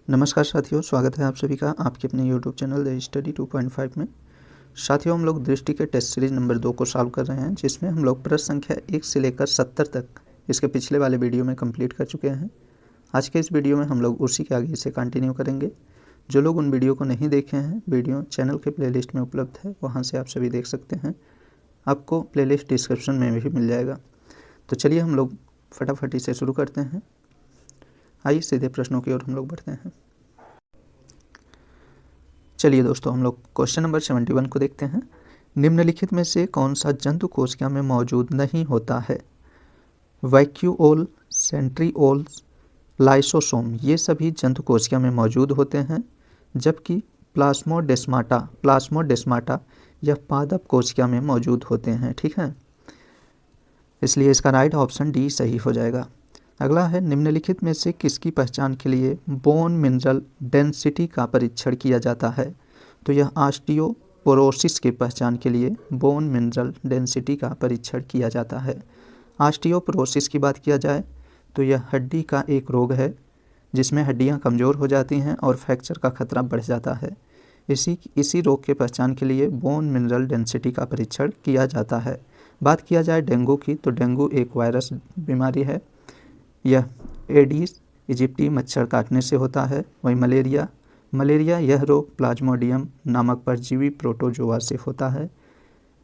नमस्कार साथियों, स्वागत है आप सभी का आपके अपने YouTube चैनल द स्टडी 2.5 में। साथियों, हम लोग दृष्टि के टेस्ट सीरीज नंबर 2 को सॉल्व कर रहे हैं, जिसमें हम लोग प्रश्न संख्या 1 से लेकर 70 तक इसके पिछले वाले वीडियो में कंप्लीट कर चुके हैं। आज के इस वीडियो में हम लोग उसी के आगे से कंटिन्यू करेंगे। जो लोग उन वीडियो को नहीं देखे हैं, वीडियो चैनल के प्लेलिस्ट में उपलब्ध है, वहाँ से आप सभी देख सकते हैं। आपको प्लेलिस्ट डिस्क्रिप्शन में भी मिल जाएगा। तो चलिए हम लोग फटाफट इसे शुरू करते हैं। आइए सीधे प्रश्नों की ओर हम लोग बढ़ते हैं। चलिए दोस्तों, हम लोग क्वेश्चन नंबर 71 को देखते हैं। निम्नलिखित में से कौन सा जंतु कोशिका में मौजूद नहीं होता है? वैक्यूओल, सेंट्रीओल, लाइसोसोम ये सभी जंतु कोशिका में मौजूद होते हैं, जबकि प्लाज्मोडेस्माटा यह पादप कोशिका में मौजूद होते हैं। ठीक है, इसलिए इसका राइट ऑप्शन डी सही हो जाएगा। अगला है, निम्नलिखित में से किसकी पहचान के लिए बोन मिनरल डेंसिटी का परीक्षण किया जाता है? तो यह ऑस्टियोपोरोसिस की पहचान के लिए बोन मिनरल डेंसिटी का परीक्षण किया जाता है। ऑस्टियोपोरोसिस की बात किया जाए तो यह हड्डी का एक रोग है जिसमें हड्डियां कमज़ोर हो जाती हैं और फ्रैक्चर का खतरा बढ़ जाता है। इसी रोग के पहचान के लिए बोन मिनरल डेंसिटी का परीक्षण किया जाता है। बात किया जाए डेंगू की, तो डेंगू एक वायरस बीमारी है। यह एडीज इजिप्टी मच्छर काटने से होता है। वहीं मलेरिया यह रोग प्लाज्मोडियम नामक परजीवी प्रोटोजोआ से होता है।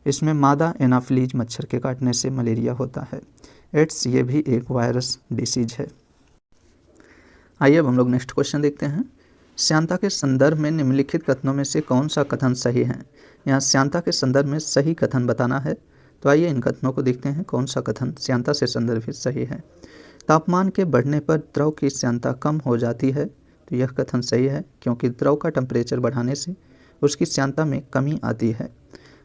इसमें मादा एनाफिलीज मच्छर के काटने से मलेरिया होता है। एड्स ये भी एक वायरस डिसीज है। आइए अब हम लोग नेक्स्ट क्वेश्चन देखते हैं। श्यानता के संदर्भ में निम्नलिखित कथनों में से कौन सा कथन सही है? यहाँ श्यानता के संदर्भ में सही कथन बताना है। तो आइए इन कथनों को देखते हैं, कौन सा कथन श्यानता से संदर्भित सही है। तापमान के बढ़ने पर द्रव की श्यानता कम हो जाती है। तो यह कथन सही है, क्योंकि द्रव का टेम्परेचर बढ़ाने से उसकी श्यानता में कमी आती है।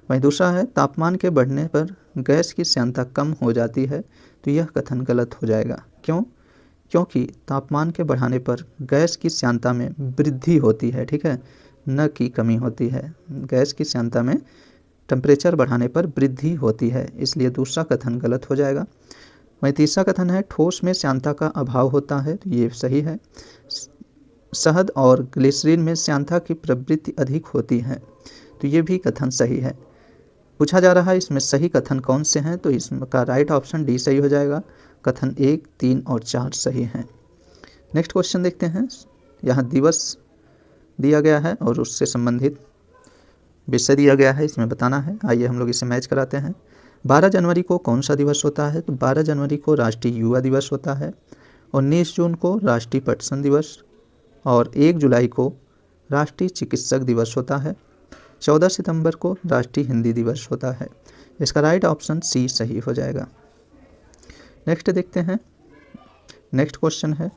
वहीं दूसरा है, तापमान के बढ़ने पर गैस की श्यानता कम हो जाती है। तो यह कथन गलत हो जाएगा। क्यों? क्योंकि तापमान के बढ़ाने पर गैस की श्यानता में वृद्धि होती है, ठीक है, न कि कमी होती है। गैस की श्यानता में टेम्परेचर बढ़ाने पर वृद्धि होती है, इसलिए दूसरा कथन गलत हो जाएगा। वहीं तीसरा कथन है, ठोस में श्यानता का अभाव होता है। तो ये सही है। शहद और ग्लिसरीन में श्यानता की प्रवृत्ति अधिक होती है। तो ये भी कथन सही है। पूछा जा रहा है इसमें सही कथन कौन से हैं? तो इसका राइट ऑप्शन डी सही हो जाएगा। कथन 1, 3 और 4 सही हैं। नेक्स्ट क्वेश्चन देखते हैं। यहाँ दिवस दिया गया है और उससे संबंधित विषय दिया गया है, इसमें बताना है। आइए हम लोग इसे मैच कराते हैं। 12 जनवरी को कौन सा दिवस होता है? तो 12 जनवरी को राष्ट्रीय युवा दिवस होता है। 19 जून को राष्ट्रीय पटसन दिवस और 1 जुलाई को राष्ट्रीय चिकित्सक दिवस होता है। 14 सितंबर को राष्ट्रीय हिंदी दिवस होता है। इसका राइट ऑप्शन सी सही हो जाएगा। नेक्स्ट देखते हैं। नेक्स्ट क्वेश्चन है,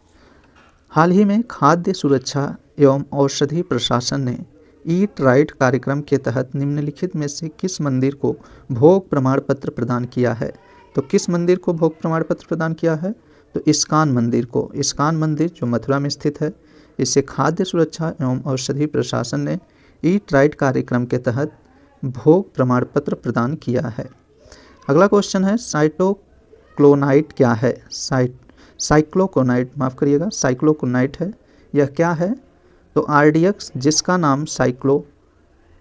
हाल ही में खाद्य सुरक्षा एवं औषधि प्रशासन ने ईट राइट कार्यक्रम के तहत निम्नलिखित में से किस मंदिर को भोग प्रमाण पत्र प्रदान किया है? तो किस मंदिर को भोग प्रमाण पत्र प्रदान किया है? तो इस्कॉन मंदिर को। इस्कॉन मंदिर जो मथुरा में स्थित है, इसे खाद्य सुरक्षा एवं औषधि प्रशासन ने ईट राइट कार्यक्रम के तहत भोग प्रमाण पत्र प्रदान किया है। अगला क्वेश्चन है, साइटोक्लोनाइट क्या है? साइक्लोक्लोनाइट है। यह क्या है? तो आरडीएक्स, जिसका नाम साइक्लो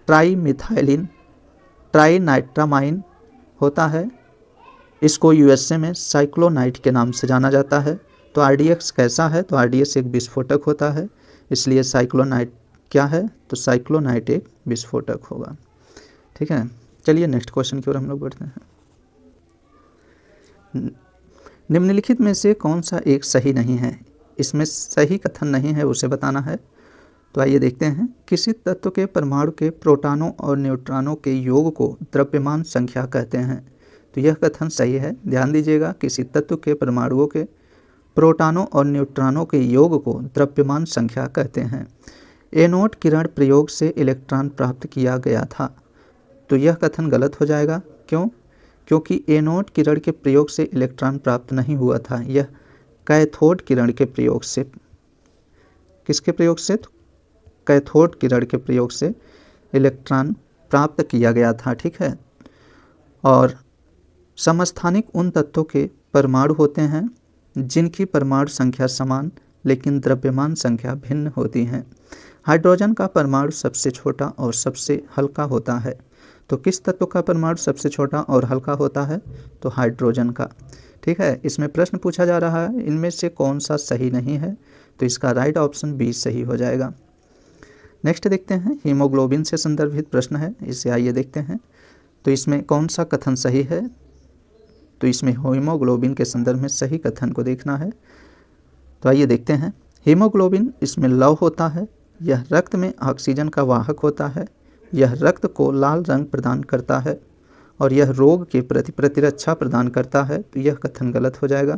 ट्राइमिथाइलिन ट्राइनाइट्रामाइन होता है, इसको यूएसए में साइक्लोनाइट के नाम से जाना जाता है। तो आरडीएक्स कैसा है? तो आरडीएक्स एक विस्फोटक होता है, इसलिए साइक्लोनाइट क्या है? तो साइक्लोनाइट एक विस्फोटक होगा। ठीक है, चलिए नेक्स्ट क्वेश्चन की ओर हम लोग बढ़ते हैं। निम्नलिखित में से कौन सा एक सही नहीं है? इसमें सही कथन नहीं है, उसे बताना है। तो आइए देखते हैं। किसी तत्व के परमाणु के प्रोटॉनों और न्यूट्रॉनों के योग को द्रव्यमान संख्या कहते हैं। तो यह कथन सही है। ध्यान दीजिएगा, किसी तत्व के परमाणुओं के प्रोटॉनों और न्यूट्रॉनों के योग को द्रव्यमान संख्या कहते हैं। एनोड किरण प्रयोग से इलेक्ट्रॉन प्राप्त किया गया था। तो यह कथन गलत हो जाएगा। क्यों? क्योंकि एनोड किरण के प्रयोग से इलेक्ट्रॉन प्राप्त नहीं हुआ था, यह कैथोड किरण के प्रयोग से। किसके प्रयोग से? तो कैथोड किरण के प्रयोग से इलेक्ट्रॉन प्राप्त किया गया था। ठीक है, और समस्थानिक उन तत्वों के परमाणु होते हैं जिनकी परमाणु संख्या समान लेकिन द्रव्यमान संख्या भिन्न होती हैं। हाइड्रोजन का परमाणु सबसे छोटा और सबसे हल्का होता है। तो किस तत्व का परमाणु सबसे छोटा और हल्का होता है? तो हाइड्रोजन का। ठीक है, इसमें प्रश्न पूछा जा रहा है इनमें से कौन सा सही नहीं है, तो इसका राइट ऑप्शन बी सही हो जाएगा। नेक्स्ट देखते हैं, हीमोग्लोबिन से संदर्भित प्रश्न है, इसे आइए देखते हैं। तो इसमें कौन सा कथन सही है? तो इसमें हीमोग्लोबिन के संदर्भ में सही कथन को देखना है। तो आइए देखते हैं। हीमोग्लोबिन इसमें लौह होता है, यह रक्त में ऑक्सीजन का वाहक होता है, यह रक्त को लाल रंग प्रदान करता है और यह रोग के प्रति प्रतिरक्षा प्रदान करता है। तो यह कथन गलत हो जाएगा।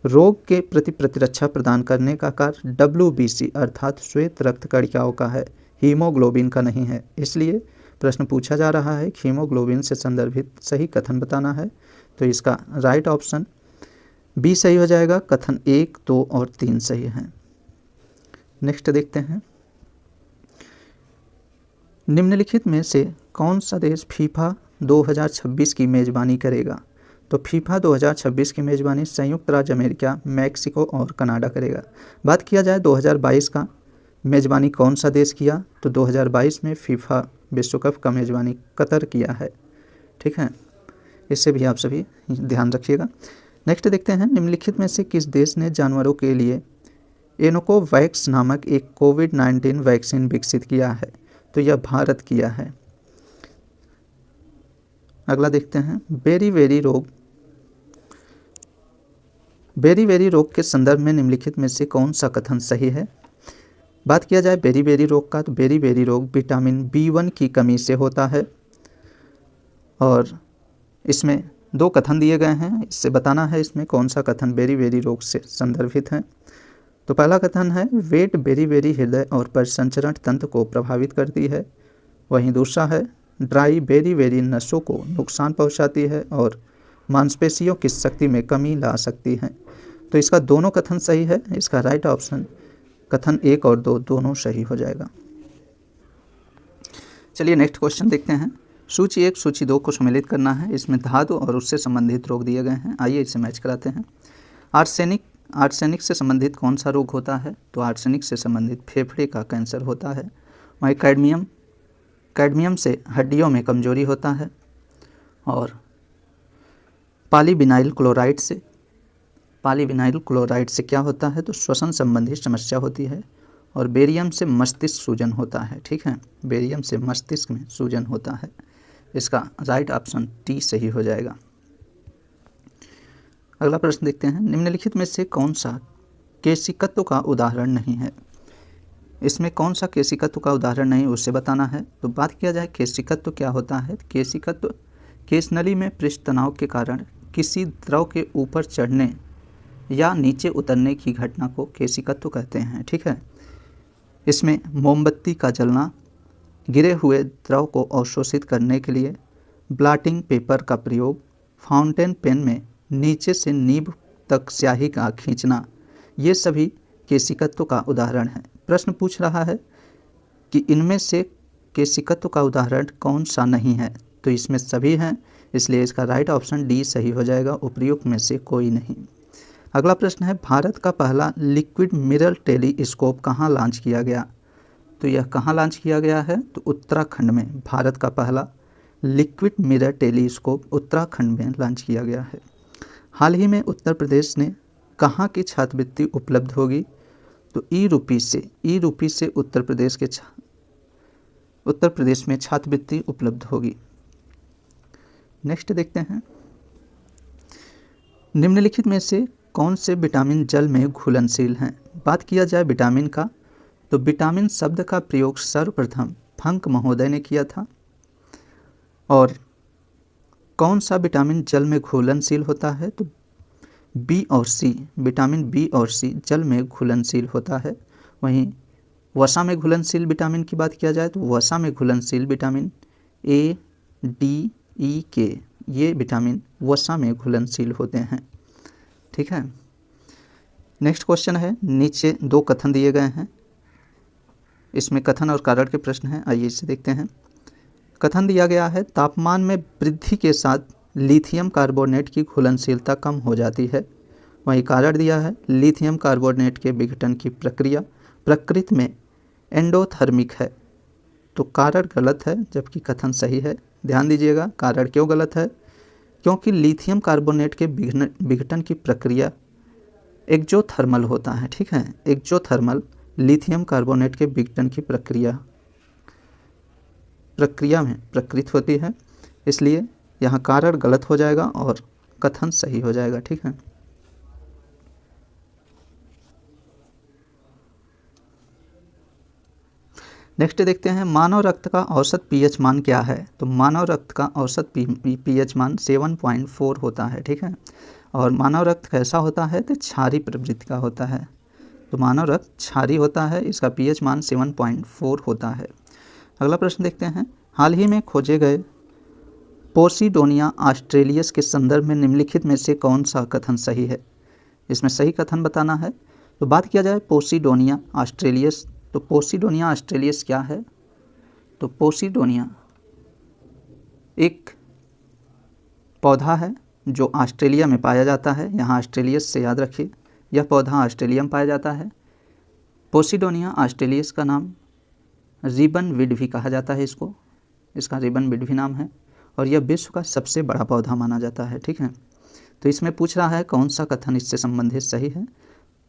रोग के प्रति प्रतिरक्षा प्रदान करने का कार्य WBC अर्थात श्वेत रक्त कणिकाओं का है, हीमोग्लोबिन का नहीं है। इसलिए प्रश्न पूछा जा रहा है कि हीमोग्लोबिन से संदर्भित सही कथन बताना है। तो इसका राइट ऑप्शन बी सही हो जाएगा। कथन 1, 2 और 3 सही हैं। नेक्स्ट देखते हैं, निम्नलिखित में से कौन सा देश फीफा 2026 की मेज़बानी करेगा? तो फीफा 2026 की मेज़बानी संयुक्त राज्य अमेरिका, मैक्सिको और कनाडा करेगा। बात किया जाए 2022 का मेज़बानी कौन सा देश किया? तो 2022 में फीफा विश्व कप का मेज़बानी कतर किया है। ठीक है, इससे भी आप सभी ध्यान रखिएगा। नेक्स्ट देखते हैं, निम्नलिखित में से किस देश ने जानवरों के लिए एनोकोवैक्स नामक एक कोविड-19 वैक्सीन विकसित किया है? तो यह भारत किया है। अगला देखते हैं, बेरी-बेरी रोग के संदर्भ में निम्नलिखित में से कौन सा कथन सही है? बात किया जाए बेरी-बेरी रोग का, तो बेरी-बेरी रोग विटामिन B1 की कमी से होता है और इसमें 2 कथन दिए गए हैं, इससे बताना है इसमें कौन सा कथन बेरी-बेरी रोग से संदर्भित है। तो पहला कथन है, वेट बेरी-बेरी हृदय और परिसंचरण तंत्र को प्रभावित करती है। वहीं दूसरा है, ड्राई बेरी-बेरी नसों को नुकसान पहुंचाती है और मांसपेशियों की शक्ति में कमी ला सकती है। तो इसका दोनों कथन सही है। इसका राइट ऑप्शन कथन 1 और 2 दोनों सही हो जाएगा। चलिए नेक्स्ट क्वेश्चन देखते हैं। सूची 1 सूची 2 को सम्मिलित करना है। इसमें धातु और उससे संबंधित रोग दिए गए हैं। आइए इसे मैच कराते हैं। आर्सेनिक से संबंधित कौन सा रोग होता है? तो आर्सेनिक से संबंधित फेफड़े का कैंसर होता है। वहीं कैडमियम से हड्डियों में कमजोरी होता है और पॉलीविनाइल क्लोराइड से क्या होता है? तो श्वसन संबंधी समस्या होती है और बेरियम से मस्तिष्क सूजन होता है। ठीक है, बेरियम से मस्तिष्क में सूजन होता है। इसका राइट ऑप्शन टी सही हो जाएगा। अगला प्रश्न देखते हैं, निम्नलिखित में से कौन सा केशिकत्व का उदाहरण नहीं है? इसमें कौन सा केशिकत्व का उदाहरण नहीं उसे बताना है। तो बात किया जाए केशिकत्व क्या होता है? केशिकत्व केशनली में पृष्ठ तनाव के कारण किसी द्रव के ऊपर चढ़ने या नीचे उतरने की घटना को केशिकत्व कहते हैं। ठीक है, इसमें मोमबत्ती का जलना, गिरे हुए द्रव को अवशोषित करने के लिए ब्लॉटिंग पेपर का प्रयोग, फाउंटेन पेन में नीचे से नीब तक स्याही का खींचना, ये सभी केशिकत्व का उदाहरण है। प्रश्न पूछ रहा है कि इनमें से केशिकत्व का उदाहरण कौन सा नहीं है? तो इसमें सभी हैं, इसलिए इसका राइट ऑप्शन डी सही हो जाएगा। उपयुक्त में से कोई नहीं। अगला प्रश्न है, भारत का पहला लिक्विड मिरर टेलीस्कोप कहाँ लॉन्च किया गया? तो यह कहाँ लॉन्च किया गया है? तो उत्तराखंड में भारत का पहला लिक्विड मिरर टेलीस्कोप उत्तराखंड में लॉन्च किया गया है। हाल ही में उत्तर प्रदेश ने कहाँ की छात्रवृत्ति उपलब्ध होगी? तो ई रूपी से उत्तर प्रदेश में छात्रवृत्ति उपलब्ध होगी। नेक्स्ट देखते हैं, निम्नलिखित में से कौन से विटामिन जल में घुलनशील हैं? बात किया जाए विटामिन का, तो विटामिन शब्द का प्रयोग सर्वप्रथम फंक महोदय ने किया था। और कौन सा विटामिन जल में घुलनशील होता है? तो विटामिन बी और सी जल में घुलनशील होता है। वहीं वसा में घुलनशील विटामिन की बात किया जाए तो वसा में घुलनशील vitamin A, D, E, K ये विटामिन वसा में घुलनशील होते हैं। ठीक है, नेक्स्ट क्वेश्चन है, नीचे 2 कथन दिए गए हैं, इसमें कथन और कारण के प्रश्न हैं। आइए इसे देखते हैं। कथन दिया गया है, तापमान में वृद्धि के साथ लिथियम कार्बोनेट की घुलनशीलता कम हो जाती है। वहीं कारण दिया है लिथियम कार्बोनेट के विघटन की प्रक्रिया प्रकृति में एंडोथर्मिक है। तो कारण गलत है जबकि कथन सही है। ध्यान दीजिएगा, कारण क्यों गलत है? क्योंकि लिथियम कार्बोनेट के विघटन की प्रक्रिया एक्जोथर्मल होता है। ठीक है, एक्जोथर्मल लिथियम कार्बोनेट के विघटन की प्रक्रिया में प्रकृत होती है, इसलिए यहाँ कारण गलत हो जाएगा और कथन सही हो जाएगा। ठीक है, नेक्स्ट देखते हैं मानव रक्त का औसत पीएच मान क्या है। तो मानव रक्त का औसत पीएच मान 7.4 होता है। ठीक है, और मानव रक्त कैसा होता है? तो क्षारीय प्रवृत्ति का होता है। तो मानव रक्त क्षारीय होता है, इसका पीएच मान 7.4 होता है। अगला प्रश्न देखते हैं, हाल ही में खोजे गए पोसिडोनिया ऑस्ट्रेलियस के संदर्भ में निम्नलिखित में से कौन सा कथन सही है? इसमें सही कथन बताना है। तो बात किया जाए पोसिडोनिया ऑस्ट्रेलियस, तो पोसिडोनिया ऑस्ट्रेलियस क्या है? तो पोसिडोनिया एक पौधा है जो ऑस्ट्रेलिया में पाया जाता है। यहाँ ऑस्ट्रेलियस से याद रखिए, यह पौधा ऑस्ट्रेलिया में पाया जाता है। पोसिडोनिया ऑस्ट्रेलियस का नाम रिबन विड भी कहा जाता है इसको, इसका रिबन विड भी नाम है, और यह विश्व का सबसे बड़ा पौधा माना जाता है। ठीक है, तो इसमें पूछ रहा है कौन सा कथन इससे संबंधित सही है।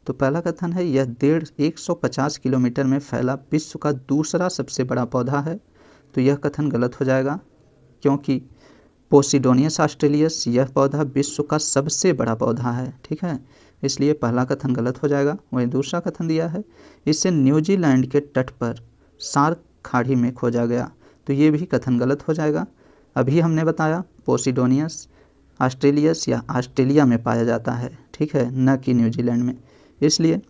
तो पहला कथन है यह 150 किलोमीटर में फैला विश्व का दूसरा सबसे बड़ा पौधा है। तो यह कथन गलत हो जाएगा, क्योंकि पोसिडोनियस ऑस्ट्रेलियस यह पौधा विश्व का सबसे बड़ा पौधा है। ठीक है, इसलिए पहला कथन गलत हो जाएगा। वहीं दूसरा कथन दिया है इसे न्यूजीलैंड के तट पर सार्क खाड़ी में खोजा गया। तो ये भी कथन गलत हो जाएगा। अभी हमने बताया पोसिडोनियस ऑस्ट्रेलियस या ऑस्ट्रेलिया में पाया जाता है, ठीक है, न कि न्यूजीलैंड में, इसलिए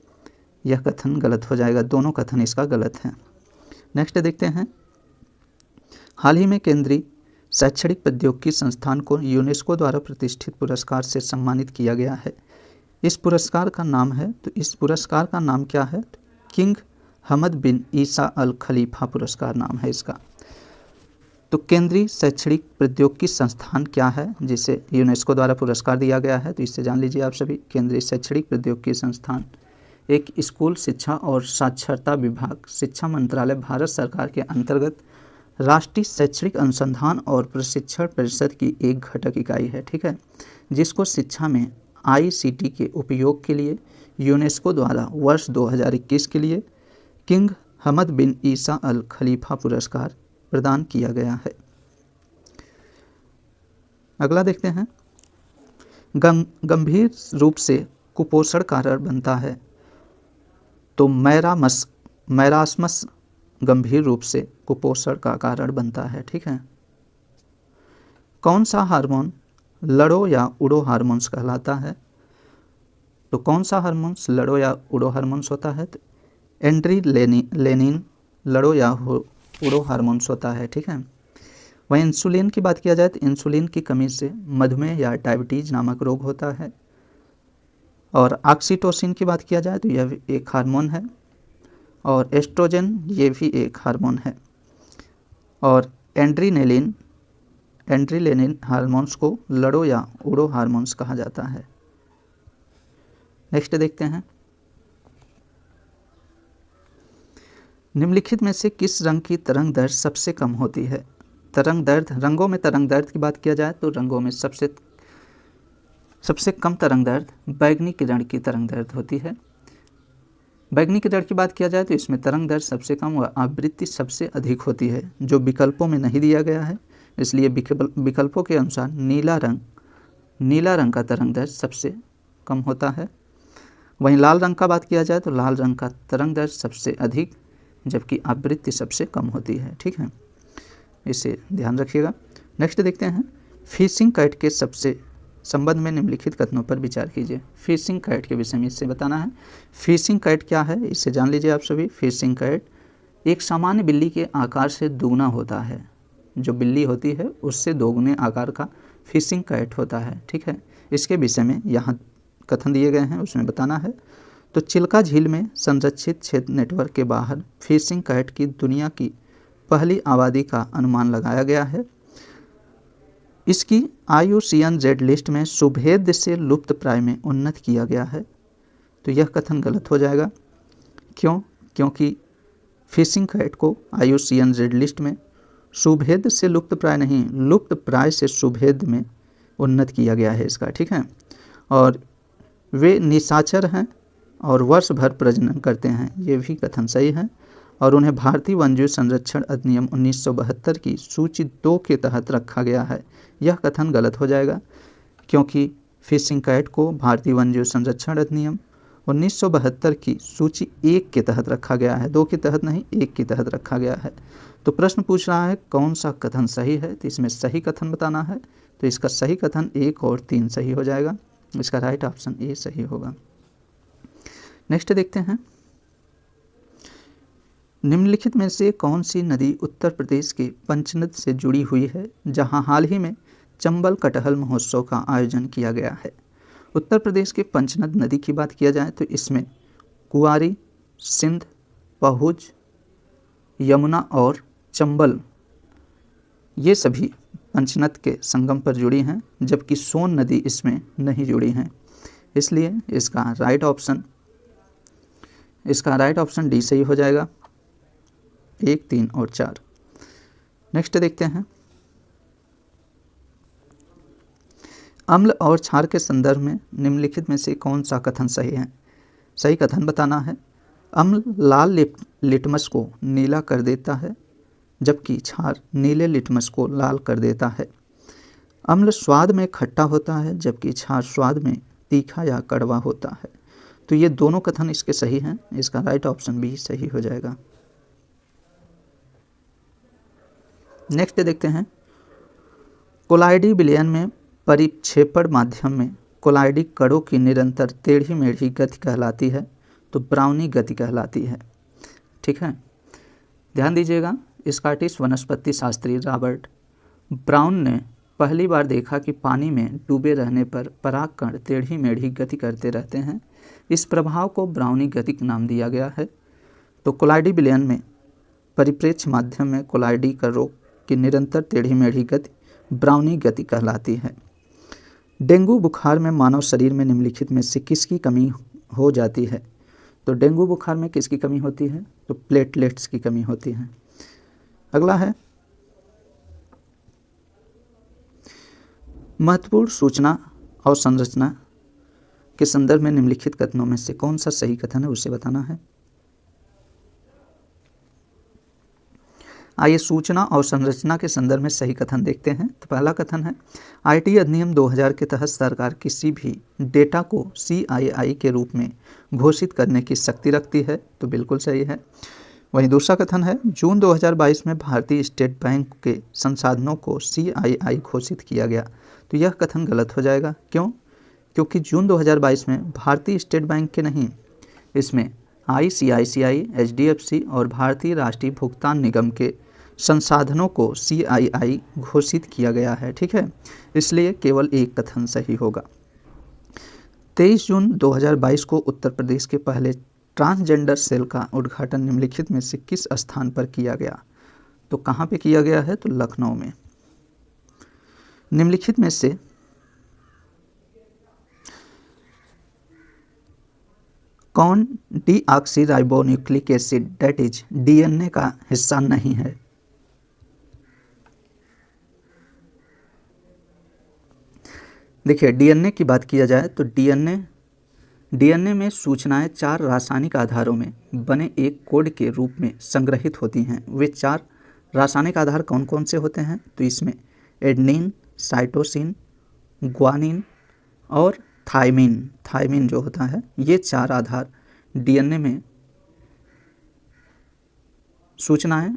यह कथन गलत हो जाएगा। दोनों कथन इसका गलत है। नेक्स्ट देखते हैं, हाल ही में केंद्रीय शैक्षणिक प्रौद्योगिकी संस्थान को यूनेस्को द्वारा प्रतिष्ठित पुरस्कार से सम्मानित किया गया है। इस पुरस्कार का नाम है, तो इस पुरस्कार का नाम क्या है? किंग हमद बिन ईसा अल खलीफा पुरस्कार नाम है इसका। तो केंद्रीय शैक्षणिक प्रौद्योगिकी संस्थान क्या है जिसे यूनेस्को द्वारा पुरस्कार दिया गया है? तो इससे जान लीजिए आप सभी। केंद्रीय शैक्षणिक प्रौद्योगिकी संस्थान एक स्कूल शिक्षा और साक्षरता विभाग, शिक्षा मंत्रालय, भारत सरकार के अंतर्गत राष्ट्रीय शैक्षणिक अनुसंधान और प्रशिक्षण परिषद की एक घटक इकाई है। ठीक है, जिसको शिक्षा में आईसीटी के उपयोग के लिए यूनेस्को द्वारा वर्ष 2021 के लिए किंग हमद बिन ईसा अल खलीफा पुरस्कार प्रदान किया गया है। अगला देखते हैं, गंभीर रूप से कुपोषण कारण बनता है। तो मैरास्मस गंभीर रूप से कुपोषण का कारण बनता है। ठीक है, कौन सा हार्मोन लड़ो या उड़ो हार्मोन्स कहलाता है? तो कौन सा हार्मोन्स लड़ो या उड़ो हार्मोन्स होता है? तो एड्रेनालिन लड़ो या उड़ो हार्मोन्स होता है। ठीक है, वहीं इंसुलिन की बात किया जाए तो इंसुलिन की कमी से मधुमेह या डायबिटीज नामक रोग होता है। और ऑक्सीटोसिन की बात किया जाए तो यह भी एक हार्मोन है, और एस्ट्रोजन ये भी एक हार्मोन है। और एड्रेनालिन हार्मोन्स को लड़ो या उड़ो हार्मोन्स कहा जाता है। नेक्स्ट देखते हैं, निम्नलिखित में से किस रंग की तरंग दैर्घ्य सबसे कम होती है? तरंग दैर्घ्य, रंगों में तरंग दैर्घ्य की बात किया जाए तो रंगों में सबसे कम तरंग दैर्घ्य बैगनी किरण की तरंग दैर्घ्य होती है। बैगनी किरण की बात किया जाए तो इसमें तरंग दैर्घ्य सबसे कम व आवृत्ति सबसे अधिक होती है, जो विकल्पों में नहीं दिया गया है, इसलिए विकल्पों के अनुसार नीला रंग का तरंग दैर्घ्य सबसे कम होता है। वहीं लाल रंग का बात किया जाए तो लाल रंग का तरंग दैर्घ्य सबसे अधिक, जबकि आवृत्ति सबसे कम होती है। ठीक है, इसे ध्यान रखिएगा। नेक्स्ट देखते हैं, फिशिंग काइट के सबसे संबंध में निम्नलिखित कथनों पर विचार कीजिए। फिशिंग काइट के विषय में इससे बताना है। फिशिंग काइट क्या है इसे जान लीजिए आप सभी। फिशिंग काइट एक सामान्य बिल्ली के आकार से दोगुना होता है, जो बिल्ली होती है उससे दोगुने आकार का फिशिंग काइट होता है। ठीक है, इसके विषय में यहाँ कथन दिए गए हैं, उसमें बताना है। तो चिल्का झील में संरक्षित क्षेत्र नेटवर्क के बाहर फिशिंग काइट की दुनिया की पहली आबादी का अनुमान लगाया गया है। इसकी IUCN रेड लिस्ट में सुभेद से लुप्त प्राय में उन्नत किया गया है। तो यह कथन गलत हो जाएगा। क्यों? क्योंकि फिशिंग कैट को IUCN रेड लिस्ट में सुभेद से लुप्त प्राय नहीं, लुप्त प्राय से सुभेद में उन्नत किया गया है इसका, ठीक है। और वे निशाचर हैं और वर्ष भर प्रजनन करते हैं, ये भी कथन सही है। और उन्हें भारतीय वन्यजीव संरक्षण अधिनियम 1972 की सूची 2 के तहत रखा गया है, यह कथन गलत हो जाएगा। क्योंकि फिशिंग कैट को भारतीय वन्यजीव संरक्षण अधिनियम 1972 की सूची 1 के तहत रखा गया है, 2 के तहत नहीं, 1 के तहत रखा गया है। तो प्रश्न पूछ रहा है कौन सा कथन सही है, तो इसमें सही कथन बताना है। तो इसका सही कथन 1 और 3 सही हो जाएगा। इसका राइट ऑप्शन ए सही होगा। नेक्स्ट देखते हैं, निम्नलिखित में से कौन सी नदी उत्तर प्रदेश के पंचनद से जुड़ी हुई है, जहां हाल ही में चंबल कटहल महोत्सव का आयोजन किया गया है। उत्तर प्रदेश के पंचनद नदी की बात किया जाए तो इसमें कुआरी, सिंध, पहुज, यमुना और चंबल ये सभी पंचनद के संगम पर जुड़ी हैं, जबकि सोन नदी इसमें नहीं जुड़ी हैं। इसलिए इसका राइट ऑप्शन डी सही हो जाएगा, 1, 3 और 4। नेक्स्ट देखते हैं, अम्ल और क्षार के संदर्भ में निम्नलिखित में से कौन सा कथन सही है। सही कथन बताना है। अम्ल लाल लिटमस को नीला कर देता है, जबकि क्षार नीले लिटमस को लाल कर देता है। अम्ल स्वाद में खट्टा होता है, जबकि क्षार स्वाद में तीखा या कड़वा होता है। तो ये दोनों कथन इसके सही हैं, इसका राइट ऑप्शन भी सही हो जाएगा। नेक्स्ट देखते हैं, कोलाइडी विलयन में परिक्षेपण माध्यम में कोलाइडी कणों की निरंतर टेढ़ी मेढ़ी गति कहलाती है, तो ब्राउनी गति कहलाती है, ठीक है। ध्यान दीजिएगा, स्कॉटिश वनस्पति शास्त्री रॉबर्ट ब्राउन ने पहली बार देखा कि पानी में डूबे रहने पर परागकण टेढ़ी मेढ़ी गति करते रहते हैं। इस प्रभाव को ब्राउनी गति नाम दिया गया है। तो कोलाइडी विलयन में परिप्रेक्ष्य माध्यम में कोलाइडी कणों की निरंतर टेढ़ी मेढ़ी गति ब्राउनी गति कहलाती है। डेंगू बुखार में मानव शरीर में निम्नलिखित में से किसकी कमी हो जाती है। तो डेंगू बुखार में किसकी कमी होती है, तो प्लेटलेट्स की कमी होती है। अगला है, महत्वपूर्ण सूचना और संरचना के संदर्भ में निम्नलिखित कथनों में से कौन सा सही कथन है उसे बताना है। आइए सूचना और संरचना के संदर्भ में सही कथन देखते हैं। तो पहला कथन है, IT अधिनियम 2000 के तहत सरकार किसी भी डेटा को CII के रूप में घोषित करने की शक्ति रखती है, तो बिल्कुल सही है। वहीं दूसरा कथन है, जून 2022 में भारतीय स्टेट बैंक के संसाधनों को CII घोषित किया गया, तो यह कथन गलत हो जाएगा। क्यों? क्योंकि जून 2022 में भारतीय स्टेट बैंक के नहीं, इसमें ICICI, HDFC और भारतीय राष्ट्रीय भुगतान निगम के संसाधनों को CII घोषित किया गया है, ठीक है। इसलिए केवल एक कथन सही होगा। 23 जून 2022 को उत्तर प्रदेश के पहले ट्रांसजेंडर सेल का उद्घाटन निम्नलिखित में से किस स्थान पर किया गया। तो कहाँ पे किया गया है, तो लखनऊ में। निम्नलिखित में से कौन deoxyribonucleic acid that is DNA का हिस्सा नहीं है। देखिए, DNA की बात किया जाए तो DNA में सूचनाएं 4 रासायनिक आधारों में बने एक कोड के रूप में संग्रहित होती हैं। वे 4 रासायनिक आधार कौन कौन से होते हैं, तो इसमें एडेनिन, साइटोसिन, ग्वानिन और थायमिन जो होता है, ये 4 आधार DNA में सूचनाएं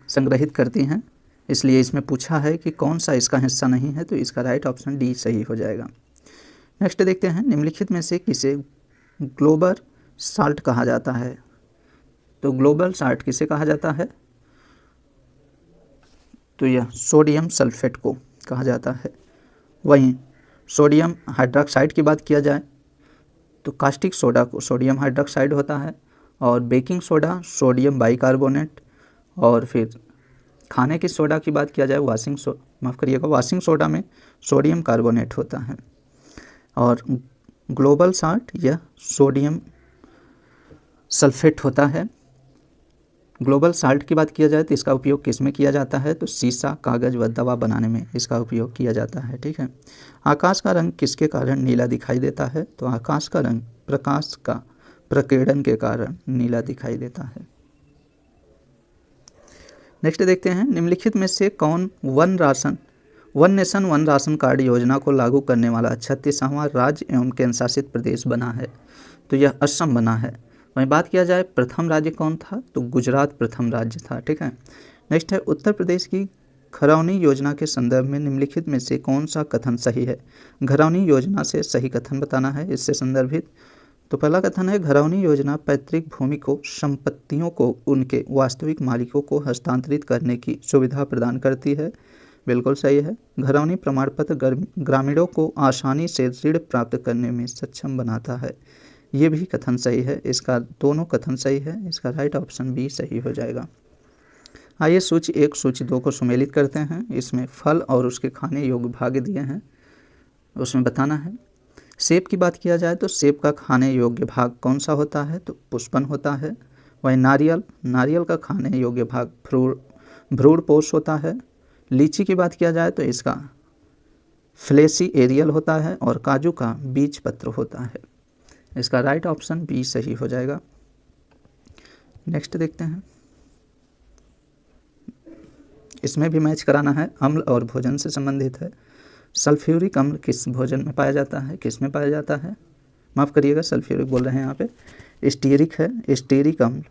संग्रहित करती हैं। इसलिए इसमें पूछा है कि कौन सा इसका हिस्सा नहीं है, तो इसका राइट ऑप्शन डी सही हो जाएगा। नेक्स्ट देखते हैं, निम्नलिखित में से किसे ग्लोबल साल्ट कहा जाता है। तो ग्लोबल साल्ट किसे कहा जाता है, तो यह सोडियम सल्फेट को कहा जाता है। वहीं सोडियम हाइड्रोक्साइड की बात किया जाए तो कास्टिक सोडा को सोडियम हाइड्रोक्साइड होता है, और बेकिंग सोडा सोडियम बाइकार्बोनेट, और फिर खाने की सोडा की बात किया जाए, वाशिंग सोडा में सोडियम कार्बोनेट होता है। और ग्लोबल साल्ट यह सोडियम सल्फेट होता है। ग्लोबल साल्ट की बात किया जाए तो इसका उपयोग किस में किया जाता है, तो शीशा, कागज़ व दवा बनाने में इसका उपयोग किया जाता है। ठीक है। आकाश का रंग किसके कारण नीला दिखाई देता है, तो आकाश का रंग प्रकाश का प्रकीर्णन के कारण नीला दिखाई देता है। नेक्स्ट देखते हैं, निम्नलिखित में से कौन one nation one ration card योजना को लागू करने वाला 36वां राज्य एवं केंद्र शासित प्रदेश बना है, तो यह असम बना है। वहीं बात किया जाए प्रथम राज्य कौन था, तो गुजरात प्रथम राज्य था। ठीक है। नेक्स्ट है, उत्तर प्रदेश की घरौनी योजना के संदर्भ में निम्नलिखित में से कौन सा कथन सही है। घरौनी योजना से सही कथन बताना है इससे संदर्भित। तो पहला कथन है, घरौनी योजना पैतृक भूमि को संपत्तियों को उनके वास्तविक मालिकों को हस्तांतरित करने की सुविधा प्रदान करती है। बिल्कुल सही है। घरौनी प्रमाण पत्र ग्रामीणों को आसानी से ऋण प्राप्त करने में सक्षम बनाता है। ये भी कथन सही है। इसका दोनों कथन सही है। इसका राइट ऑप्शन बी सही हो जाएगा। आइए सूची 1 सूची 2 को सुमेलित करते हैं। इसमें फल और उसके खाने योग्य भाग दिए हैं, उसमें बताना है। सेब की बात किया जाए तो सेब का खाने योग्य भाग कौन सा होता है, तो पुष्पन होता है। वहीं नारियल का खाने योग्य भाग भ्रूणपोष होता है। लीची की बात किया जाए तो इसका फ्लेसी एरियल होता है और काजू का बीज पत्र होता है। इसका राइट ऑप्शन बी सही हो जाएगा। नेक्स्ट देखते हैं, इसमें भी मैच कराना है, अम्ल और भोजन से संबंधित है। सल्फ्यूरिक अम्ल किस भोजन में पाया जाता है, किस में पाया जाता है, माफ़ करिएगा सल्फ्यूरिक बोल रहे हैं यहाँ पे, स्टीरिक है। स्टीरिक अम्ल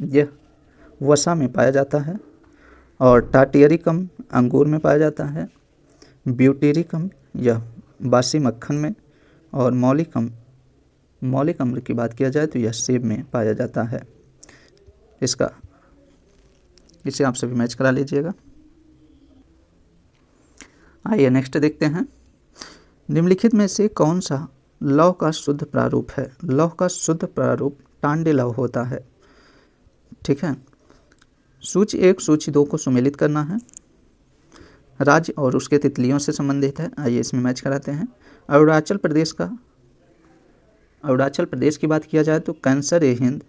यह वसा में पाया जाता है। और टाटियरिक अम्ल अंगूर में पाया जाता है। ब्यूटेरिक अम्ल यह बासी मक्खन में। और मौलिक अम्ल की बात किया जाए तो यह सेब में पाया जाता है। इसे आप सभी मैच करा लीजिएगा। आइए नेक्स्ट देखते हैं, निम्नलिखित में से कौन सा लौह का शुद्ध प्रारूप है। लौह का शुद्ध प्रारूप टांडे लौह होता है। ठीक है। सूची 1 सूची 2 को सुमेलित करना है। राज्य और उसके तितलियों से संबंधित है। आइए इसमें मैच कराते हैं। अरुणाचल प्रदेश की बात किया जाए तो कैंसर ए हिंद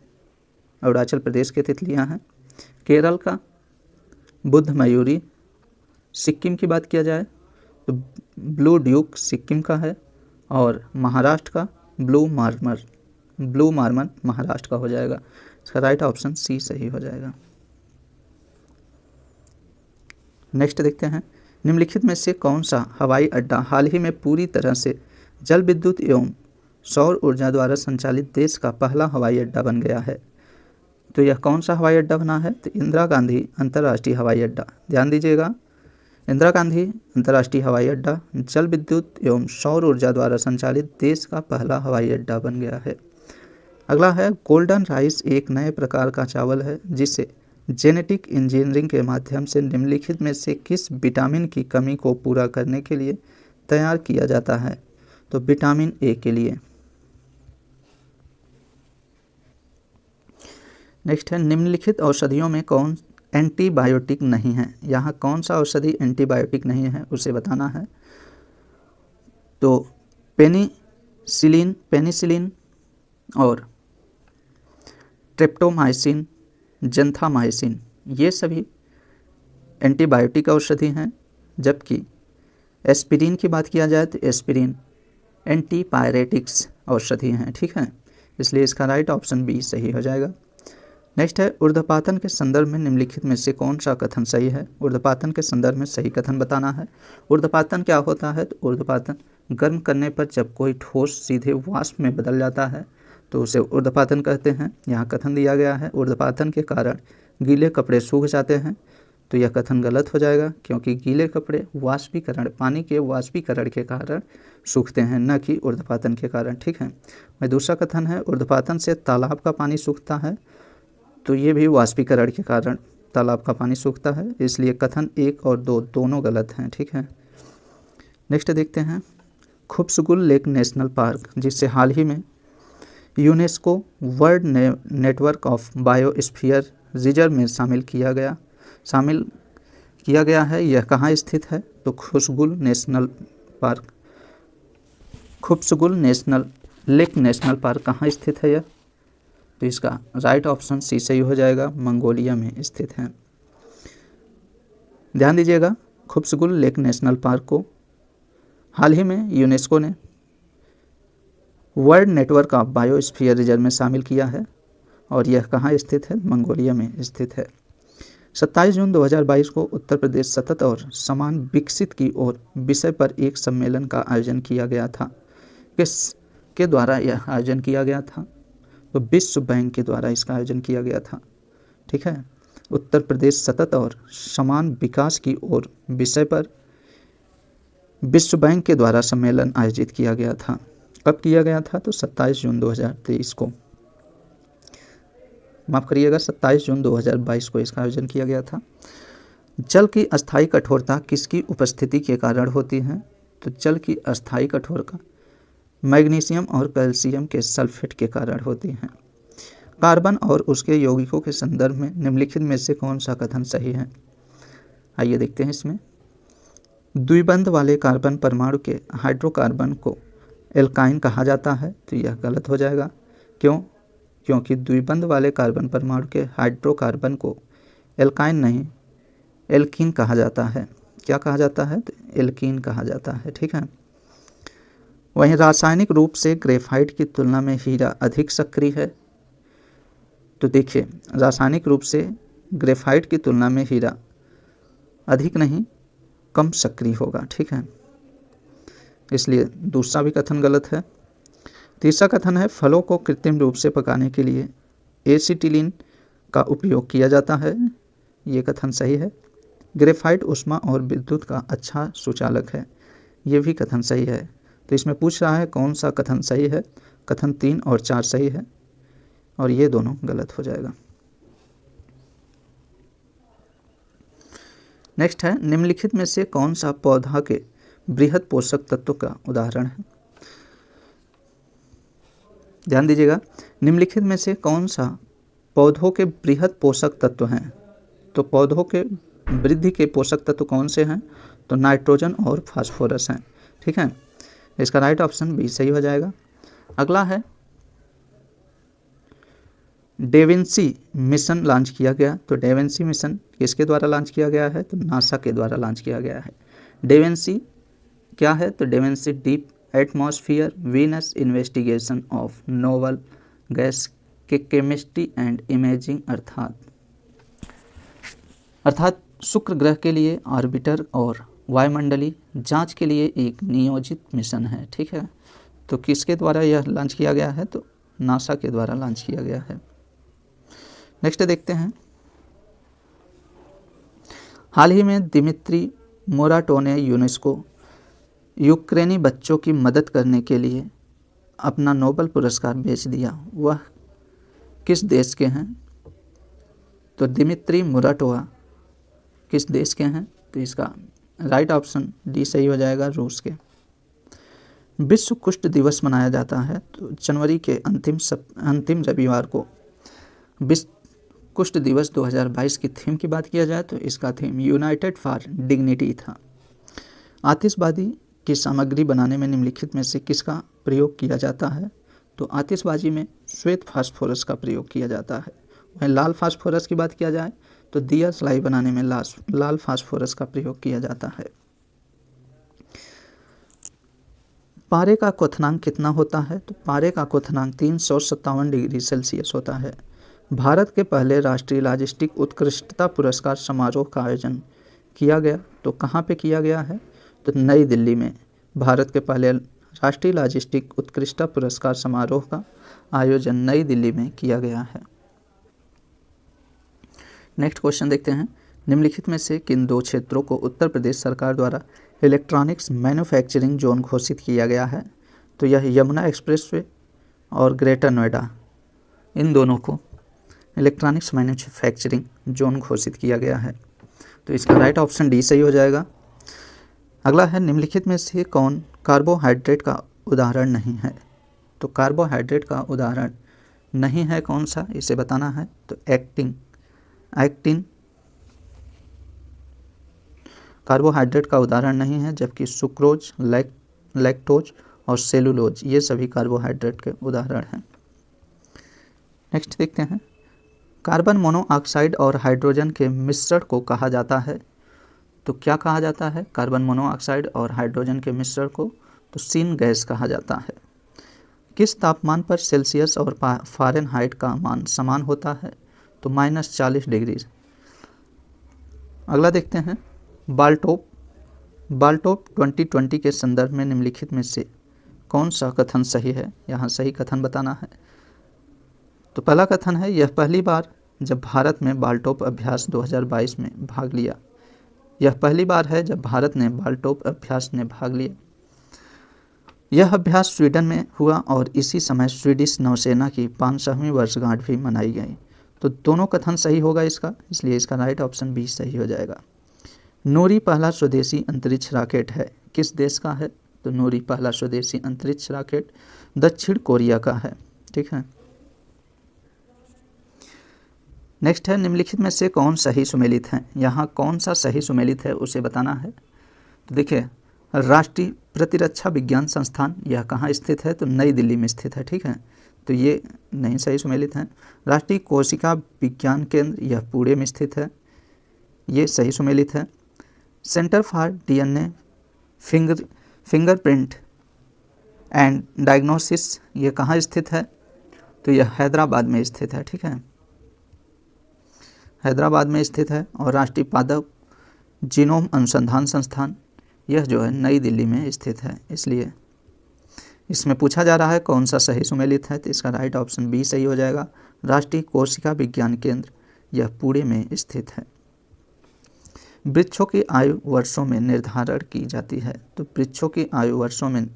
अरुणाचल प्रदेश के तितलियां हैं। केरल का बुद्ध मयूरी। सिक्किम की बात किया जाए तो ब्लू ड्यूक सिक्किम का है। और महाराष्ट्र का ब्लू मार्मर महाराष्ट्र का हो जाएगा। इसका राइट ऑप्शन सी सही हो जाएगा। नेक्स्ट देखते हैं, निम्नलिखित में से कौन सा हवाई अड्डा हाल ही में पूरी तरह से जल विद्युत एवं सौर ऊर्जा द्वारा संचालित देश का पहला हवाई अड्डा बन गया है। तो यह कौन सा हवाई अड्डा बना है, तो इंदिरा गांधी अंतर्राष्ट्रीय हवाई अड्डा। ध्यान दीजिएगा, इंदिरा गांधी अंतर्राष्ट्रीय हवाई अड्डा जल विद्युत एवं सौर ऊर्जा द्वारा संचालित देश का पहला हवाई अड्डा बन गया है। अगला है, गोल्डन राइस एक नए प्रकार का चावल है जिसे जेनेटिक इंजीनियरिंग के माध्यम से निम्नलिखित में से किस विटामिन की कमी को पूरा करने के लिए तैयार किया जाता है, तो विटामिन ए के लिए। नेक्स्ट है, निम्नलिखित औषधियों में कौन एंटीबायोटिक नहीं है। यहाँ कौन सा औषधि एंटीबायोटिक नहीं है उसे बताना है। तो पेनिसिलिन और ट्रिप्टोमाइसिन, जेंथामाइसिन ये सभी एंटीबायोटिक औषधि हैं। जबकि एस्पिरिन की बात किया जाए तो एस्पिरिन एंटीपायरेटिक्स औषधि हैं। ठीक है, इसलिए इसका राइट ऑप्शन बी सही हो जाएगा। नेक्स्ट है, ऊर्ध्वपातन के संदर्भ में निम्नलिखित में से कौन सा कथन सही है। ऊर्ध्वपातन के संदर्भ में सही कथन बताना है। ऊर्ध्वपातन क्या होता है, तो ऊर्ध्वपातन गर्म करने पर जब कोई ठोस सीधे वाष्प में बदल जाता है तो उसे ऊर्ध्वपातन कहते हैं। यहाँ कथन दिया गया है, ऊर्ध्वपातन के कारण गीले कपड़े सूख जाते हैं, तो यह कथन गलत हो जाएगा क्योंकि गीले कपड़े पानी के वाष्पीकरण के कारण सूखते हैं, न कि ऊर्ध्वपातन के कारण। ठीक है। वही दूसरा कथन है, ऊर्ध्वपातन से तालाब का पानी सूखता है, तो ये भी वाष्पीकरण के कारण तालाब का पानी सूखता है, इसलिए कथन 1 और 2 दोनों गलत हैं। ठीक है। नेक्स्ट देखते हैं, खुब्सुगुल लेक नेशनल पार्क जिसे हाल ही में UNESCO world network of biosphere reserve में शामिल किया गया है। यह कहाँ स्थित है? तो खुशबुल नेशनल पार्क, खुशबुल नेशनल लेक नेशनल पार्क कहाँ स्थित है यह? तो इसका राइट ऑप्शन सी सही हो जाएगा, मंगोलिया में स्थित है। ध्यान दीजिएगा, खुशबुल लेक नेशनल पार्क को हाल ही में यूनेस्को ने world network of biosphere reserve में शामिल किया है और यह कहाँ स्थित है? मंगोलिया में स्थित है। 27 जून 2022 को उत्तर प्रदेश सतत और समान विकसित की ओर विषय पर एक सम्मेलन का आयोजन किया गया था। किस के द्वारा यह आयोजन किया गया था? तो विश्व बैंक के द्वारा इसका आयोजन किया गया था। ठीक है, उत्तर प्रदेश सतत और समान विकास की ओर विषय पर विश्व बैंक के द्वारा सम्मेलन आयोजित किया गया था। कब किया गया था? तो 27 जून 2023 को, माफ़ करिएगा 27 जून 2022 को इसका आयोजन किया गया था। जल की अस्थायी कठोरता किसकी उपस्थिति के कारण होती है? तो जल की अस्थायी कठोरता मैग्नीशियम और कैल्शियम के सल्फेट के कारण होती है। कार्बन और उसके यौगिकों के संदर्भ में निम्नलिखित में से कौन सा कथन सही है? आइए देखते हैं इसमें। द्विबंध वाले कार्बन परमाणु के हाइड्रोकार्बन को एल्काइन कहा जाता है, तो यह गलत हो जाएगा। क्यों? क्योंकि द्विबंध वाले कार्बन परमाणु के हाइड्रोकार्बन को एल्काइन नहीं एल्कीन कहा जाता है। क्या कहा जाता है? तो एल्कीन कहा जाता है। ठीक है, वहीं रासायनिक रूप से ग्रेफाइट की तुलना में हीरा अधिक सक्रिय है। तो देखिए, रासायनिक रूप से ग्रेफाइट की तुलना में हीरा अधिक नहीं कम सक्रिय होगा। ठीक है, इसलिए दूसरा भी कथन गलत है। तीसरा कथन है फलों को कृत्रिम रूप से पकाने के लिए एसिटिलीन का उपयोग किया जाता है। ये कथन सही है। ग्रेफाइट ऊष्मा और विद्युत का अच्छा सुचालक है। ये भी कथन सही है। तो इसमें पूछ रहा है कौन सा कथन सही है? कथन 3 और 4 सही है और ये दोनों गलत हो जाएगा। नेक्स्ट है, निम्नलिखित में से कौन सा पौधा के बृहद पोषक तत्व का उदाहरण है? ध्यान दीजिएगा, निम्नलिखित में से कौन सा पौधों के बृहद पोषक तत्व हैं? तो पौधों के वृद्धि के पोषक तत्व कौन से हैं? तो नाइट्रोजन और फास्फोरस हैं। ठीक है, इसका राइट ऑप्शन बी सही हो जाएगा। अगला है, डेविंसी मिशन लॉन्च किया गया। तो डेविंसी मिशन किसके द्वारा लॉन्च किया गया है? तो नासा के द्वारा लॉन्च किया गया है। डेविंसी क्या है? तो DAVINCI deep atmosphere Venus investigation of noble gas के केमिस्ट्री एंड इमेजिंग अर्थात शुक्र ग्रह के लिए ऑर्बिटर और वायुमंडली जांच के लिए एक नियोजित मिशन है। ठीक है, तो किसके द्वारा यह लॉन्च किया गया है? तो नासा के द्वारा लॉन्च किया गया है। नेक्स्ट देखते हैं, हाल ही में दिमित्री मोराटो ने यूनेस्को यूक्रेनी बच्चों की मदद करने के लिए अपना नोबेल पुरस्कार बेच दिया। वह किस देश के हैं? तो दिमित्री मोराटोवा किस देश के हैं? तो इसका राइट ऑप्शन डी सही हो जाएगा, रूस के। विश्व कुष्ठ दिवस मनाया जाता है। तो जनवरी के अंतिम रविवार को विश्व कुष्ठ दिवस 2022 की थीम की बात किया जाए तो इसका थीम यूनाइटेड फॉर डिग्निटी था। आतिशबाजी की सामग्री बनाने में निम्नलिखित में से किसका प्रयोग किया जाता है? तो आतिशबाजी में श्वेत फास्फोरस का प्रयोग किया जाता है। वहीं लाल फास्फोरस की बात किया जाए तो दिया सलाई बनाने में लाल फास्फोरस का प्रयोग किया जाता है। पारे का क्वथनांक कितना होता है? तो पारे का क्वथनांक 357 डिग्री सेल्सियस होता है। भारत के पहले राष्ट्रीय लॉजिस्टिक उत्कृष्टता पुरस्कार समारोह का आयोजन किया गया। तो कहाँ पे किया गया है? तो नई दिल्ली में भारत के पहले राष्ट्रीय लॉजिस्टिक उत्कृष्टता पुरस्कार समारोह का आयोजन नई दिल्ली में किया गया है। नेक्स्ट क्वेश्चन देखते हैं, निम्नलिखित में से किन दो क्षेत्रों को उत्तर प्रदेश सरकार द्वारा इलेक्ट्रॉनिक्स मैन्युफैक्चरिंग जोन घोषित किया गया है? तो यह यमुना एक्सप्रेसवे और ग्रेटर नोएडा, इन दोनों को इलेक्ट्रॉनिक्स मैन्युफैक्चरिंग जोन घोषित किया गया है। तो इसका राइट ऑप्शन डी सही हो जाएगा। अगला है, निम्नलिखित में से कौन कार्बोहाइड्रेट का उदाहरण नहीं है? तो कार्बोहाइड्रेट का उदाहरण नहीं है कौन सा, इसे बताना है। तो एक्टिन कार्बोहाइड्रेट का उदाहरण नहीं है, जबकि सुक्रोज, लैक्टोज और सेलुलोज ये सभी कार्बोहाइड्रेट के उदाहरण हैं। नेक्स्ट देखते हैं, कार्बन मोनोऑक्साइड और हाइड्रोजन के मिश्रण को कहा जाता है। तो क्या कहा जाता है कार्बन मोनोऑक्साइड और हाइड्रोजन के मिश्रण को? तो सीन गैस कहा जाता है। किस तापमान पर सेल्सियस और फ़ारेनहाइट का मान समान होता है? तो -40 डिग्री। अगला देखते हैं, बाल्टोप 2020 के संदर्भ में निम्नलिखित में से कौन सा कथन सही है? यहाँ सही कथन बताना है। तो पहला कथन है, यह पहली बार जब भारत में बाल्टोप अभ्यास 2022 में भाग लिया। यह पहली बार है जब भारत ने बाल्टोप अभ्यास में भाग लिया। यह अभ्यास स्वीडन में हुआ और इसी समय स्वीडिश नौसेना की 500वीं वर्षगांठ भी मनाई गई। तो दोनों कथन सही होगा इसका, इसलिए इसका राइट ऑप्शन बी सही हो जाएगा। नूरी पहला स्वदेशी अंतरिक्ष रॉकेट है, किस देश का है? तो नूरी पहला स्वदेशी अंतरिक्ष रॉकेट दक्षिण कोरिया का है। ठीक है। नेक्स्ट है, निम्नलिखित में से कौन सही सुमेलित है? यहाँ कौन सा सही सुमेलित है उसे बताना है। तो देखिए, राष्ट्रीय प्रतिरक्षा विज्ञान संस्थान यह कहाँ स्थित है? तो नई दिल्ली में स्थित है। ठीक है, तो ये नहीं सही सुमेलित है। राष्ट्रीय कोशिका विज्ञान केंद्र यह पुणे में स्थित है, ये सही सुमेलित है। Centre for DNA fingerprint and diagnosis ये कहाँ स्थित है? तो यह हैदराबाद में स्थित है। ठीक है, हैदराबाद में स्थित है। और राष्ट्रीय पादप जीनोम अनुसंधान संस्थान यह जो है नई दिल्ली में स्थित है। इसलिए इसमें पूछा जा रहा है कौन सा सही सुमेलित है, तो इसका राइट ऑप्शन बी सही हो जाएगा। राष्ट्रीय कोशिका विज्ञान केंद्र यह पुणे में स्थित है। वृक्षों की आयु वर्षों में निर्धारण की जाती है। तो वृक्षों की आयु वर्षों में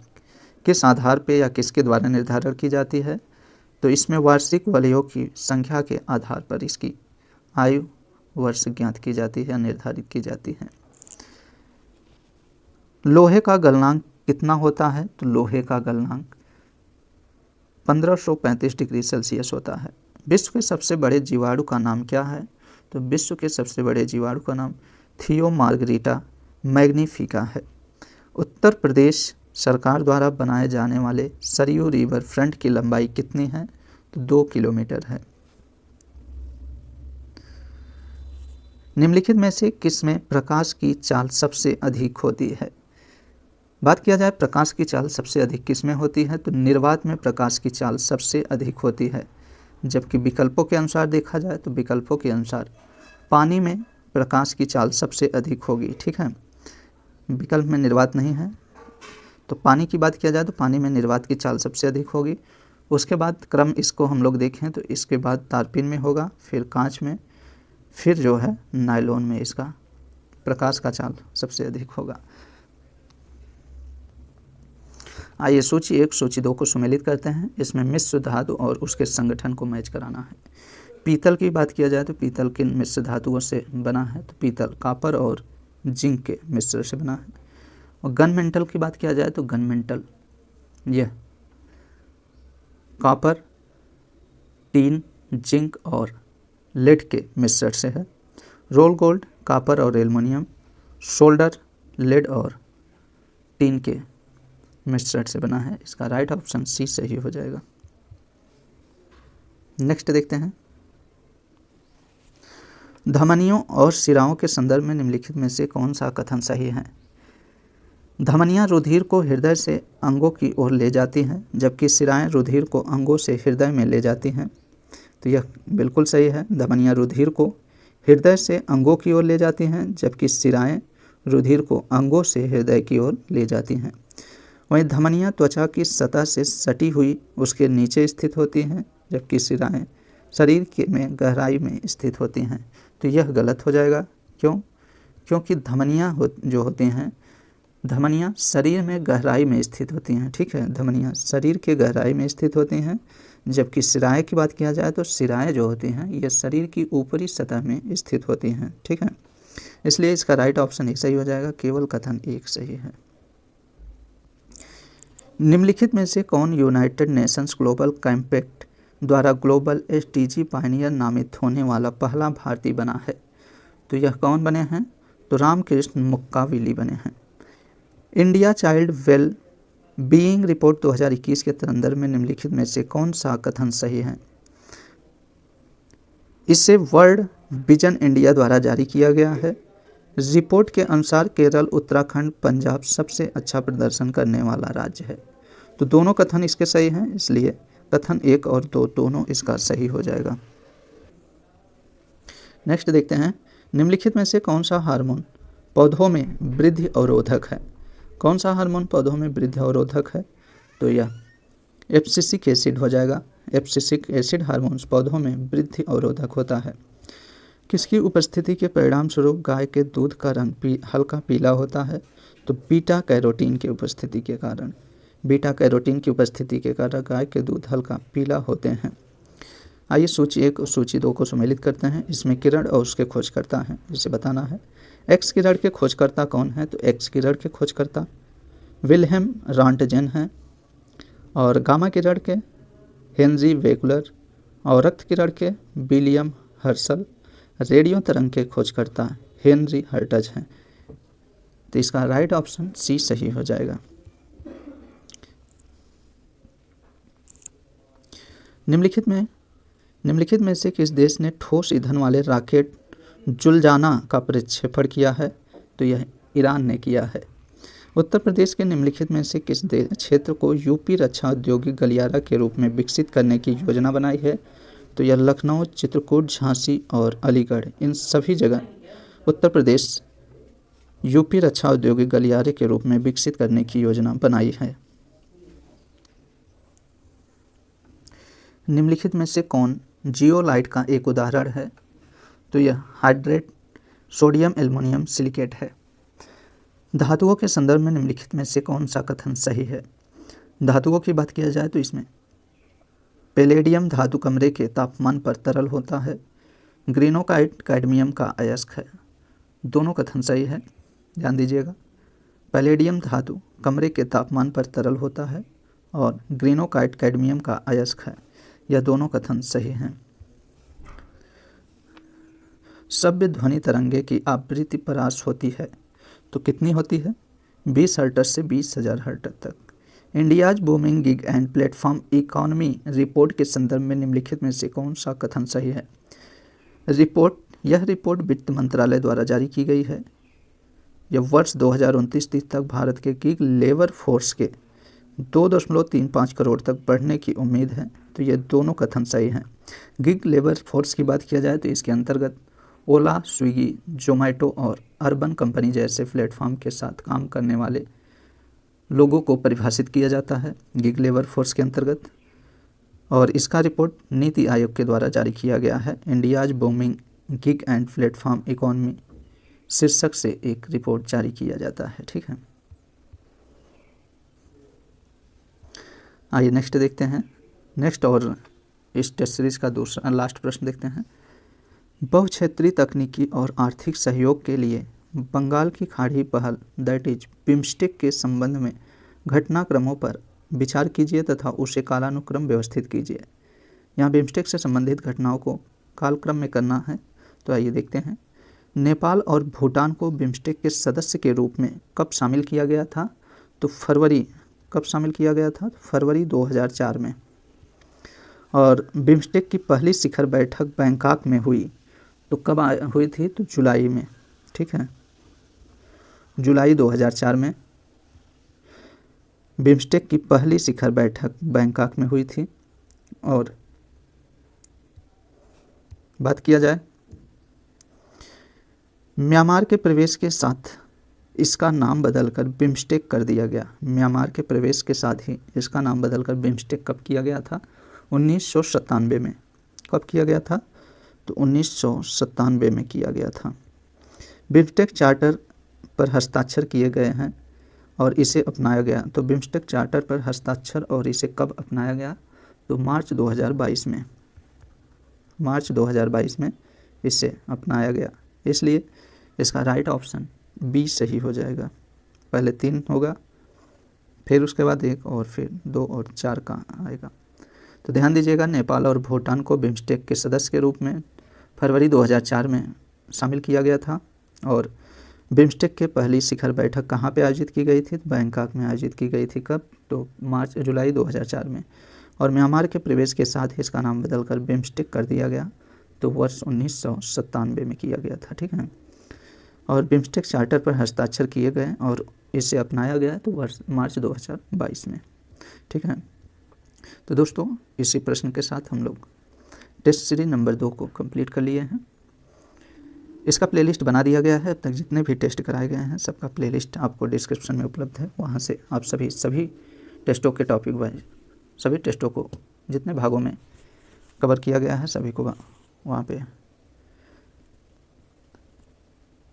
किस आधार पे या किसके द्वारा निर्धारण की जाती है? तो इसमें वार्षिक वलयों की संख्या के आधार पर इसकी आयु वर्ष ज्ञात की जाती है, निर्धारित की जाती है। लोहे का गलनांक कितना होता है? तो लोहे का गलनांक 1535 डिग्री सेल्सियस होता है। विश्व के सबसे बड़े जीवाणु का नाम क्या है? तो विश्व के सबसे बड़े जीवाणु का नाम थियोमार्गरिटा मैग्निफिका है। उत्तर प्रदेश सरकार द्वारा बनाए जाने वाले सरयू रिवर फ्रंट की लंबाई कितनी है? तो 2 किलोमीटर है। निम्नलिखित में से किसमें प्रकाश की चाल सबसे अधिक होती है? बात किया जाए प्रकाश की चाल सबसे अधिक किसमें होती है? तो निर्वात में प्रकाश की चाल सबसे अधिक होती है। जबकि विकल्पों के अनुसार देखा जाए तो विकल्पों के अनुसार पानी में प्रकाश की चाल सबसे अधिक होगी। ठीक है, विकल्प में निर्वात नहीं है। तो पानी की बात किया जाए तो पानी में निर्वात की चाल सबसे अधिक होगी। उसके बाद क्रम इसको हम लोग देखें तो इसके बाद तारपीन में होगा, फिर कांच में, फिर जो है नायलॉन में इसका प्रकाश का चाल सबसे अधिक होगा। आइए सूची 1 सूची 2 को सुमेलित करते हैं। इसमें मिश्र धातु और उसके संगठन को मैच कराना है। पीतल की बात किया जाए तो पीतल किन मिश्र धातुओं से बना है? तो पीतल कॉपर और जिंक के मिश्रण से बना है। और गन मेटल की बात किया जाए तो गन मेटल यह कॉपर, टीन, जिंक और लेड के मिश्रण से है। रोल गोल्ड कॉपर और एल्युमिनियम, सोल्डर लेड और टीन के मिश्रण से बना है। इसका राइट ऑप्शन सी सही हो जाएगा। नेक्स्ट देखते हैं, धमनियों और शिराओं के संदर्भ में निम्नलिखित में से कौन सा कथन सही है? धमनियां रुधिर को हृदय से अंगों की ओर ले जाती हैं, जबकि शिराएं रुधिर को अंगों से हृदय में ले जाती हैं। तो यह बिल्कुल सही है। धमनियां रुधिर को हृदय से अंगों की ओर ले जाती हैं, जबकि शिराएं रुधिर को अंगों से हृदय की ओर ले जाती हैं। वहीं धमनियां त्वचा की सतह से सटी हुई उसके नीचे स्थित होती हैं, जबकि शिराएं शरीर के में गहराई में स्थित होती हैं। तो यह गलत हो जाएगा। क्यों? क्योंकि धमनियां जो होती हैं, धमनियां शरीर में गहराई में स्थित होती हैं। ठीक है, धमनियां शरीर के गहराई में स्थित होती हैं, जबकि शिराएं की बात किया जाए तो शिराएं जो होती हैं ये शरीर की ऊपरी सतह में स्थित होती हैं। ठीक है, इसलिए इसका राइट ऑप्शन एक सही हो जाएगा। केवल कथन एक सही है। निम्नलिखित में से कौन यूनाइटेड नेशंस ग्लोबल कॉम्पैक्ट द्वारा ग्लोबल एसडीजी पायनियर नामित होने वाला पहला भारतीय बना है? तो यह कौन बने हैं? तो रामकृष्ण मुक्काविली बने हैं। India child well being report 2021 के संदर्भ में निम्नलिखित में से कौन सा कथन सही है? इसे वर्ल्ड विजन इंडिया द्वारा जारी किया गया है। रिपोर्ट के अनुसार केरल, उत्तराखंड, पंजाब सबसे अच्छा प्रदर्शन करने वाला राज्य है। तो दोनों कथन इसके सही हैं, इसलिए कथन 1 और 2 दोनों इसका सही हो जाएगा। नेक्स्ट देखते हैं, निम्नलिखित में से कौन सा हार्मोन पौधों में वृद्धि अवरोधक है? कौन सा हार्मोन पौधों में वृद्धि अवरोधक है? तो यह एब्सिसिक एसिड हो जाएगा। एब्सिसिक एसिड हार्मोन्स पौधों में वृद्धि अवरोधक होता है। किसकी उपस्थिति के परिणाम स्वरूप गाय के दूध का रंग हल्का पीला होता है? तो बीटा कैरोटीन की उपस्थिति के कारण। बीटा कैरोटीन की उपस्थिति के कारण गाय के दूध हल्का पीला होते हैं। आइए सूची 1 और सूची 2 को सम्मिलित करते हैं। इसमें किरण और उसके खोजकर्ता हैं, इसे बताना है। एक्स किरण के खोजकर्ता कौन है? तो एक्स किरण के खोजकर्ता विल्हेम रॉन्टजेन हैं, और गामा किरण के हेनरी वेगुलर, और रक्त किरण के विलियम हर्सल, रेडियो तरंग के खोजकर्ता हेनरी हर्टज हैं। तो इसका राइट ऑप्शन सी सही हो जाएगा। निम्नलिखित में से किस देश ने ठोस ईंधन वाले रॉकेट जुलजाना का प्रक्षेपण किया है? तो यह ईरान ने किया है। उत्तर प्रदेश के निम्नलिखित में से किस क्षेत्र को यूपी रक्षा औद्योगिक गलियारा के रूप में विकसित करने की योजना बनाई है? तो यह लखनऊ, चित्रकूट, झांसी और अलीगढ़, इन सभी जगह उत्तर प्रदेश यूपी रक्षा औद्योगिक गलियारे के रूप में विकसित करने की योजना बनाई है। निम्नलिखित में से कौन जियोलाइट का एक उदाहरण है? तो यह हाइड्रेट सोडियम एल्युमिनियम सिलिकेट है। धातुओं के संदर्भ में निम्नलिखित में से कौन सा कथन सही है? धातुओं की बात किया जाए तो इसमें पैलेडियम धातु कमरे के तापमान पर तरल होता है। ग्रेनोकाइट कैडमियम का अयस्क है। दोनों कथन सही है, ध्यान दीजिएगा। पैलेडियम धातु कमरे के तापमान पर तरल होता है और ग्रेनोकाइट कैडमियम का अयस्क है। यह दोनों कथन सही हैं। सभ्य ध्वनि तरंगे की आवृत्ति परास होती है, तो कितनी होती है? 20 हर्ट्ज से 20,000 हर्ट्ज तक। India's booming gig and platform economy report के संदर्भ में निम्नलिखित में से कौन सा कथन सही है? यह रिपोर्ट वित्त मंत्रालय द्वारा जारी की गई है। यह वर्ष 2029-30 तक भारत के गिग लेबर फोर्स के 2.35 करोड़ तक बढ़ने की उम्मीद है। तो ये दोनों कथन सही हैं। गिग लेबर फोर्स की बात किया जाए तो इसके अंतर्गत ओला, स्विगी, जोमेटो और अर्बन कंपनी जैसे प्लेटफॉर्म के साथ काम करने वाले लोगों को परिभाषित किया जाता है गिग लेबर फोर्स के अंतर्गत, और इसका रिपोर्ट नीति आयोग के द्वारा जारी किया गया है। India's booming gig and platform economy शीर्षक से एक रिपोर्ट जारी किया जाता है। ठीक है, आइए नेक्स्ट देखते हैं। नेक्स्ट और इस टेस्ट सीरीज का दूसरा लास्ट प्रश्न देखते हैं। बहुक्षेत्रीय तकनीकी और आर्थिक सहयोग के लिए बंगाल की खाड़ी पहल दैट इज बिम्स्टेक के संबंध में घटनाक्रमों पर विचार कीजिए तथा उसे कालानुक्रम व्यवस्थित कीजिए। यहाँ बिम्स्टेक से संबंधित घटनाओं को कालक्रम में करना है। तो आइए देखते हैं। नेपाल और भूटान को बिम्स्टेक के सदस्य के रूप में कब शामिल किया गया था? तो कब शामिल किया गया था? फरवरी 2004 में। और बिम्स्टेक की पहली शिखर बैठक बैंकॉक में हुई, तो कब हुई थी? तो जुलाई में। ठीक है, जुलाई 2004 में बिम्स्टेक की पहली शिखर बैठक बैंकॉक में हुई थी। और बात किया जाए म्यांमार के प्रवेश के साथ इसका नाम बदलकर बिम्स्टेक कर दिया गया। म्यांमार के प्रवेश के साथ ही इसका नाम बदलकर बिम्स्टेक कब किया गया था? 1997 में। कब किया गया था? तो 1997 में किया गया था। बिम्स्टेक चार्टर पर हस्ताक्षर किए गए हैं और इसे अपनाया गया। तो बिम्स्टेक चार्टर पर हस्ताक्षर और इसे कब अपनाया गया? तो मार्च 2022 में। मार्च 2022 में इसे अपनाया गया, इसलिए इसका राइट ऑप्शन बी सही हो जाएगा। पहले 3 होगा, फिर उसके बाद 1 और फिर 2 और 4 का आएगा। तो ध्यान दीजिएगा, नेपाल और भूटान को बिम्स्टेक के सदस्य के रूप में फरवरी 2004 में शामिल किया गया था। और बिम्स्टेक के पहली शिखर बैठक कहाँ पे आयोजित की गई थी? बैंकॉक में आयोजित की गई थी। कब? तो जुलाई 2004 में। और म्यांमार के प्रवेश के साथ ही इसका नाम बदलकर बिम्स्टेक कर दिया गया, तो वर्ष 1997 में किया गया था। ठीक है। और बिम्स्टेक चार्टर पर हस्ताक्षर किए गए और इसे अपनाया गया तो वर्ष मार्च 2022 में। ठीक है। तो दोस्तों इसी प्रश्न के साथ हम लोग टेस्ट सीरीज नंबर 2 को कंप्लीट कर लिए हैं। इसका प्लेलिस्ट बना दिया गया है। अब तक जितने भी टेस्ट कराए गए हैं सबका प्लेलिस्ट आपको डिस्क्रिप्शन में उपलब्ध है। वहाँ से आप सभी टेस्टों के टॉपिक वाइज सभी टेस्टों को जितने भागों में कवर किया गया है सभी को वहाँ पे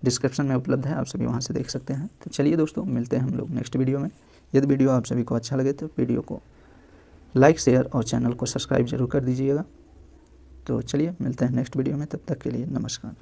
डिस्क्रिप्शन में उपलब्ध है। आप सभी वहाँ से देख सकते हैं। तो चलिए दोस्तों मिलते हैं हम लोग नेक्स्ट वीडियो में। यदि वीडियो आप सभी को अच्छा लगे तो वीडियो को लाइक शेयर और चैनल को सब्सक्राइब जरूर कर दीजिएगा। तो चलिए मिलते हैं नेक्स्ट वीडियो में। तब तक के लिए नमस्कार।